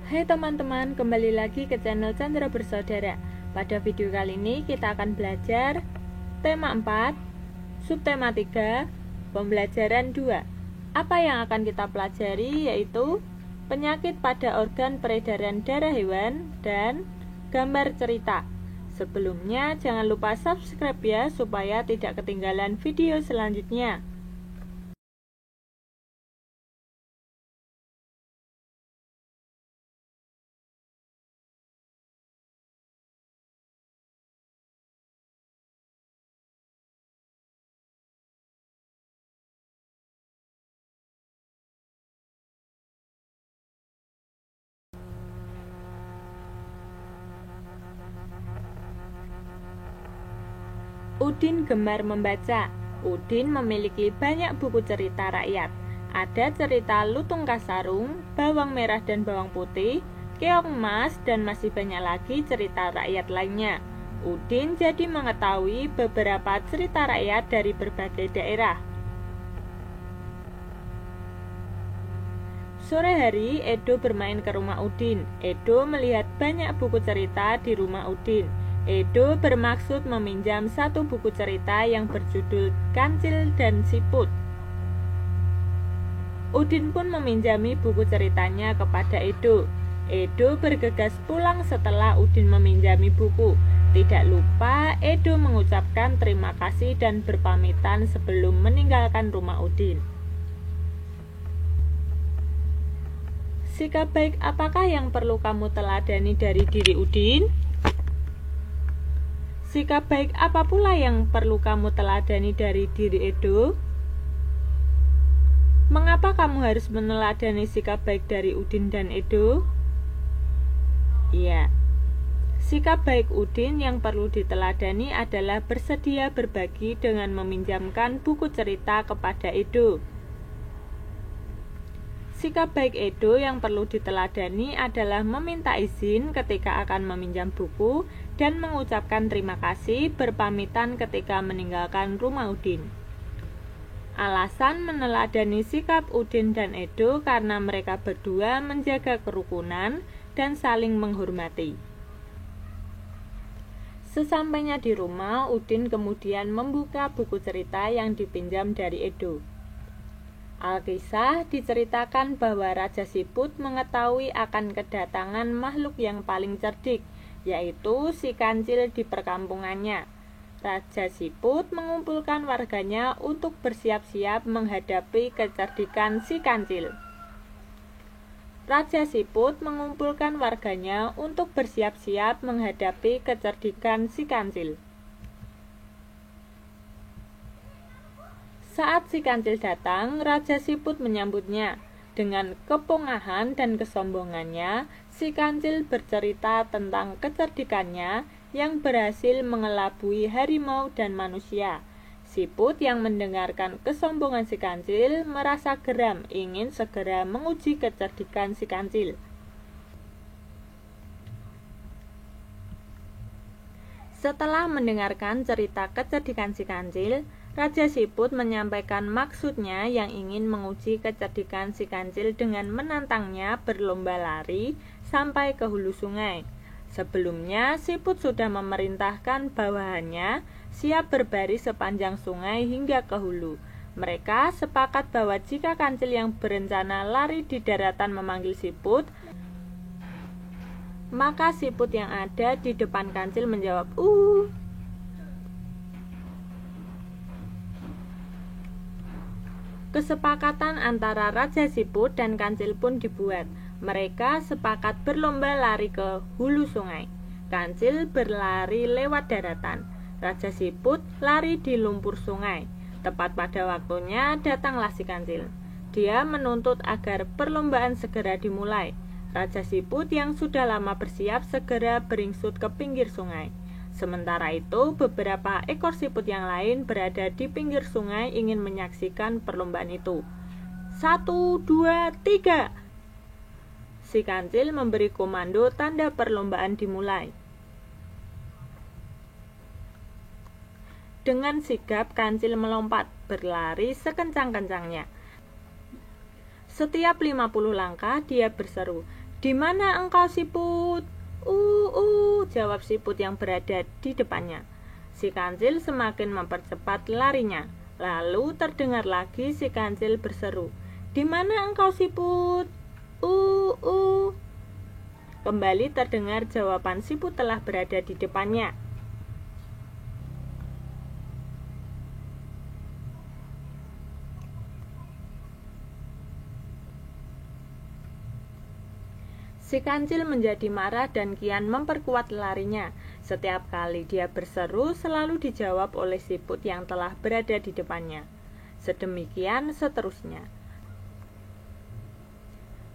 Hai teman-teman, kembali lagi ke channel Chandra Bersaudara. Pada video kali ini kita akan belajar tema 4, subtema 3, pembelajaran 2. Apa yang akan kita pelajari yaitu penyakit pada organ peredaran darah hewan dan gambar cerita. Sebelumnya jangan lupa subscribe ya supaya tidak ketinggalan video selanjutnya. Udin gemar membaca. Udin memiliki banyak buku cerita rakyat. Ada cerita Lutung Kasarung, Bawang Merah dan Bawang Putih, Keong Mas, dan masih banyak lagi cerita rakyat lainnya. Udin jadi mengetahui beberapa cerita rakyat dari berbagai daerah. Sore hari, Edo bermain ke rumah Udin. Edo melihat banyak buku cerita di rumah Udin. Edo bermaksud meminjam satu buku cerita yang berjudul Kancil dan Siput. Udin pun meminjami buku ceritanya kepada Edo. Edo bergegas pulang setelah Udin meminjami buku. Tidak lupa Edo mengucapkan terima kasih dan berpamitan sebelum meninggalkan rumah Udin. Sikap baik apakah yang perlu kamu teladani dari diri Udin? Sikap baik apa pula yang perlu kamu teladani dari diri Edo? Mengapa kamu harus meneladani sikap baik dari Udin dan Edo? Iya, sikap baik Udin yang perlu diteladani adalah bersedia berbagi dengan meminjamkan buku cerita kepada Edo. Sikap baik Edo yang perlu diteladani adalah meminta izin ketika akan meminjam buku dan mengucapkan terima kasih berpamitan ketika meninggalkan rumah Udin. Alasan meneladani sikap Udin dan Edo karena mereka berdua menjaga kerukunan dan saling menghormati. Sesampainya di rumah, Udin kemudian membuka buku cerita yang dipinjam dari Edo. Alkisah diceritakan bahwa Raja Siput mengetahui akan kedatangan makhluk yang paling cerdik, yaitu si kancil di perkampungannya. Raja Siput mengumpulkan warganya untuk bersiap-siap menghadapi kecerdikan si kancil. Raja Siput mengumpulkan warganya untuk bersiap-siap menghadapi kecerdikan si kancil. Saat si kancil datang, Raja Siput menyambutnya. Dengan kepongahan dan kesombongannya, si kancil bercerita tentang kecerdikannya yang berhasil mengelabui harimau dan manusia. Siput yang mendengarkan kesombongan si kancil merasa geram, ingin segera menguji kecerdikan si kancil. Setelah mendengarkan cerita kecerdikan si kancil, Raja Siput menyampaikan maksudnya yang ingin menguji kecerdikan si kancil dengan menantangnya berlomba lari sampai ke hulu sungai. Sebelumnya, Siput sudah memerintahkan bawahannya siap berbaris sepanjang sungai hingga ke hulu. Mereka sepakat bahwa jika kancil yang berencana lari di daratan memanggil Siput, maka Siput yang ada di depan kancil menjawab, Kesepakatan antara Raja Siput dan kancil pun dibuat. Mereka sepakat berlomba lari ke hulu sungai. Kancil berlari lewat daratan. Raja Siput lari di lumpur sungai. Tepat pada waktunya datanglah si kancil. Dia menuntut agar perlombaan segera dimulai. Raja Siput yang sudah lama bersiap segera beringsut ke pinggir sungai. Sementara itu, beberapa ekor siput yang lain berada di pinggir sungai ingin menyaksikan perlombaan itu. 1, 2, 3. Si kancil memberi komando tanda perlombaan dimulai. Dengan sigap, kancil melompat, berlari sekencang-kencangnya. Setiap 50 langkah, dia berseru, "Di mana engkau, siput?" Jawab siput yang berada di depannya. Si kancil semakin mempercepat larinya. Lalu terdengar lagi si kancil berseru, "Di mana engkau, siput? Kembali terdengar jawaban siput telah berada di depannya. Si kancil menjadi marah dan kian memperkuat larinya. Setiap kali dia berseru selalu dijawab oleh siput yang telah berada di depannya. Sedemikian seterusnya.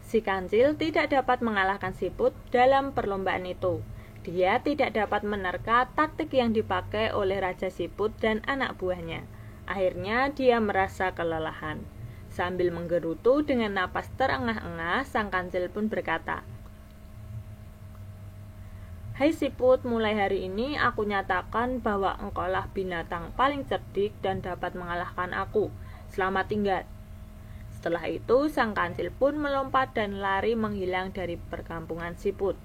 Si kancil tidak dapat mengalahkan siput dalam perlombaan itu. Dia tidak dapat menerka taktik yang dipakai oleh Raja Siput dan anak buahnya. Akhirnya dia merasa kelelahan. Sambil menggerutu dengan napas terengah-engah, sang kancil pun berkata, "Hai siput, mulai hari ini aku nyatakan bahwa engkaulah binatang paling cerdik dan dapat mengalahkan aku. Selamat tinggal." Setelah itu, sang kancil pun melompat dan lari menghilang dari perkampungan siput.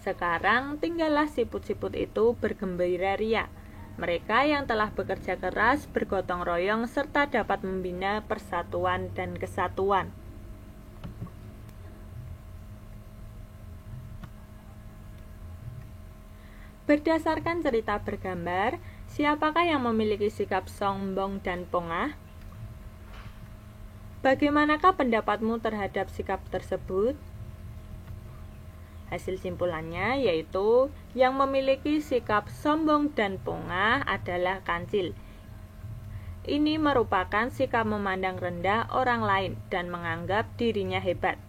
Sekarang tinggallah siput-siput itu bergembira ria. Mereka yang telah bekerja keras, bergotong royong, serta dapat membina persatuan dan kesatuan. Berdasarkan cerita bergambar, siapakah yang memiliki sikap sombong dan pongah? Bagaimanakah pendapatmu terhadap sikap tersebut? Hasil simpulannya yaitu yang memiliki sikap sombong dan pongah adalah kancil. Ini merupakan sikap memandang rendah orang lain dan menganggap dirinya hebat.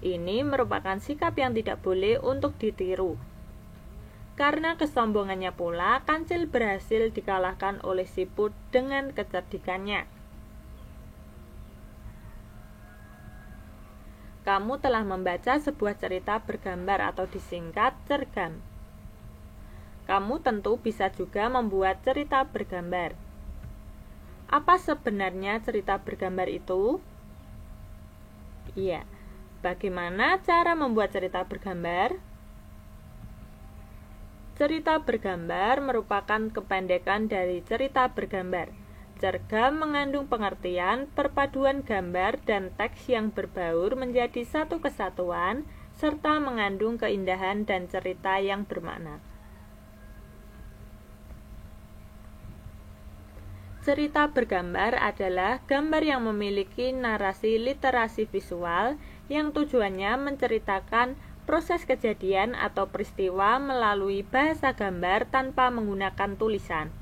Ini merupakan sikap yang tidak boleh untuk ditiru. Karena kesombongannya pula, kancil berhasil dikalahkan oleh siput dengan kecerdikannya. Kamu telah membaca sebuah cerita bergambar atau disingkat cergam. Kamu tentu bisa juga membuat cerita bergambar. Apa sebenarnya cerita bergambar itu? Iya, bagaimana cara membuat cerita bergambar? Cerita bergambar merupakan kependekan dari cerita bergambar. Cergam mengandung pengertian, perpaduan gambar dan teks yang berbaur menjadi satu kesatuan, serta mengandung keindahan dan cerita yang bermakna. Cerita bergambar adalah gambar yang memiliki narasi literasi visual yang tujuannya menceritakan proses kejadian atau peristiwa melalui bahasa gambar tanpa menggunakan tulisan.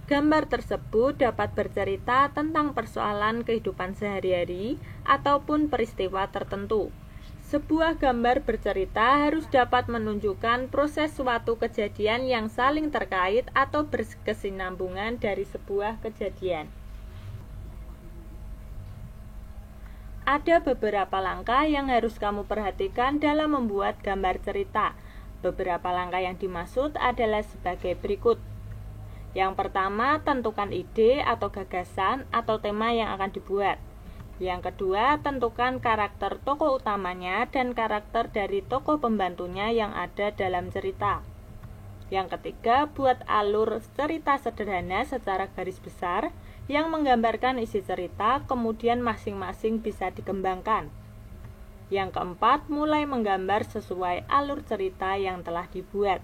Gambar tersebut dapat bercerita tentang persoalan kehidupan sehari-hari ataupun peristiwa tertentu. Sebuah gambar bercerita harus dapat menunjukkan proses suatu kejadian yang saling terkait atau berkesinambungan dari sebuah kejadian. Ada beberapa langkah yang harus kamu perhatikan dalam membuat gambar cerita. Beberapa langkah yang dimaksud adalah sebagai berikut. Yang pertama, tentukan ide atau gagasan atau tema yang akan dibuat. Yang kedua, tentukan karakter tokoh utamanya dan karakter dari tokoh pembantunya yang ada dalam cerita. Yang ketiga, buat alur cerita sederhana secara garis besar yang menggambarkan isi cerita, kemudian masing-masing bisa dikembangkan. Yang keempat, mulai menggambar sesuai alur cerita yang telah dibuat.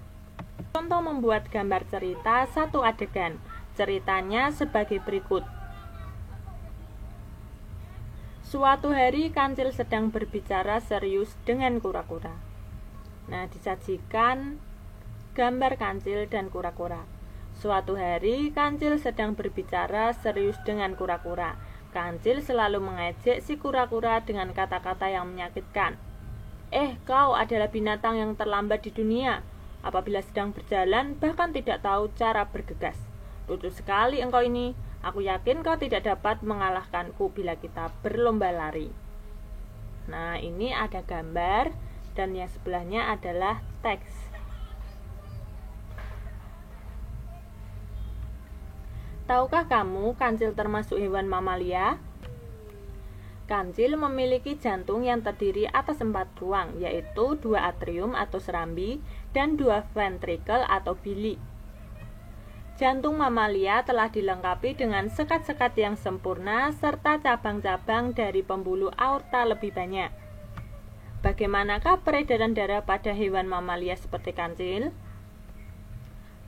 Contoh membuat gambar cerita satu adegan. Ceritanya sebagai berikut. Suatu hari kancil sedang berbicara serius dengan kura-kura. Nah, disajikan gambar kancil dan kura-kura. Suatu hari kancil sedang berbicara serius dengan kura-kura. Kancil selalu mengejek si kura-kura dengan kata-kata yang menyakitkan. Kau adalah binatang yang terlambat di dunia. Apabila sedang berjalan, bahkan tidak tahu cara bergegas. Lucu sekali engkau ini. Aku yakin kau tidak dapat mengalahkanku bila kita berlomba lari. Nah, ini ada gambar dan yang sebelahnya adalah teks. Tahukah kamu kancil termasuk hewan mamalia? Kancil memiliki jantung yang terdiri atas 4 ruang, yaitu 2 atrium atau serambi dan 2 ventrikel atau bilik. Jantung mamalia telah dilengkapi dengan sekat-sekat yang sempurna serta cabang-cabang dari pembuluh aorta lebih banyak. Bagaimanakah peredaran darah pada hewan mamalia seperti kancil?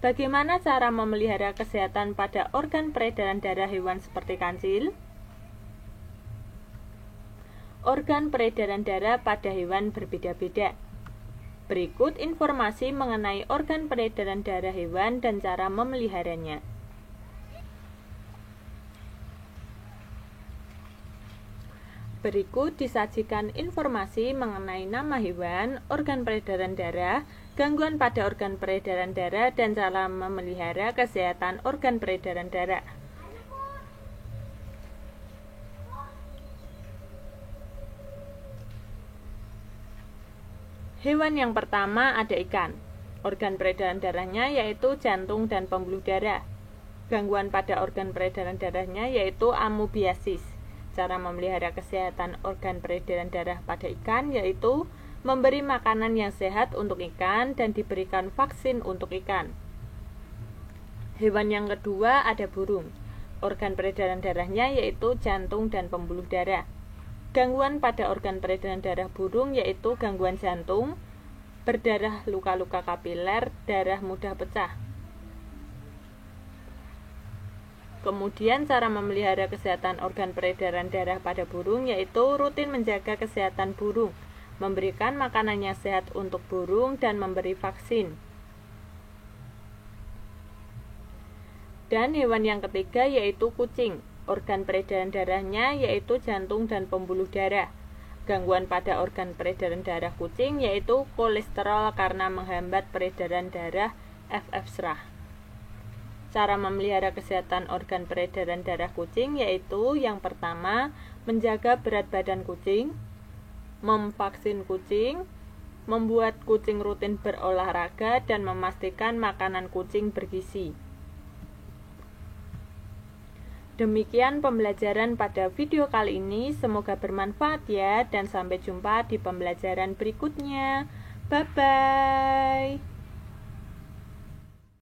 Bagaimana cara memelihara kesehatan pada organ peredaran darah hewan seperti kancil? Organ peredaran darah pada hewan berbeda-beda. Berikut informasi mengenai organ peredaran darah hewan dan cara memeliharanya. Berikut disajikan informasi mengenai nama hewan, organ peredaran darah, gangguan pada organ peredaran darah, dan cara memelihara kesehatan organ peredaran darah. Hewan yang pertama ada ikan. Organ peredaran darahnya yaitu jantung dan pembuluh darah. Gangguan pada organ peredaran darahnya yaitu amoebiasis. Cara memelihara kesehatan organ peredaran darah pada ikan yaitu memberi makanan yang sehat untuk ikan dan diberikan vaksin untuk ikan. Hewan yang kedua ada burung. Organ peredaran darahnya yaitu jantung dan pembuluh darah. Gangguan pada organ peredaran darah burung yaitu gangguan jantung, berdarah luka-luka kapiler, darah mudah pecah. Kemudian cara memelihara kesehatan organ peredaran darah pada burung yaitu rutin menjaga kesehatan burung, memberikan makanan yang sehat untuk burung, dan memberi vaksin. Dan hewan yang ketiga yaitu kucing. Organ peredaran darahnya yaitu jantung dan pembuluh darah. Gangguan pada organ peredaran darah kucing yaitu kolesterol karena menghambat peredaran darah FF serah. Cara memelihara kesehatan organ peredaran darah kucing yaitu yang pertama, menjaga berat badan kucing, memvaksin kucing, membuat kucing rutin berolahraga, dan memastikan makanan kucing bergizi. Demikian pembelajaran pada video kali ini, semoga bermanfaat ya, dan sampai jumpa di pembelajaran berikutnya. Bye-bye.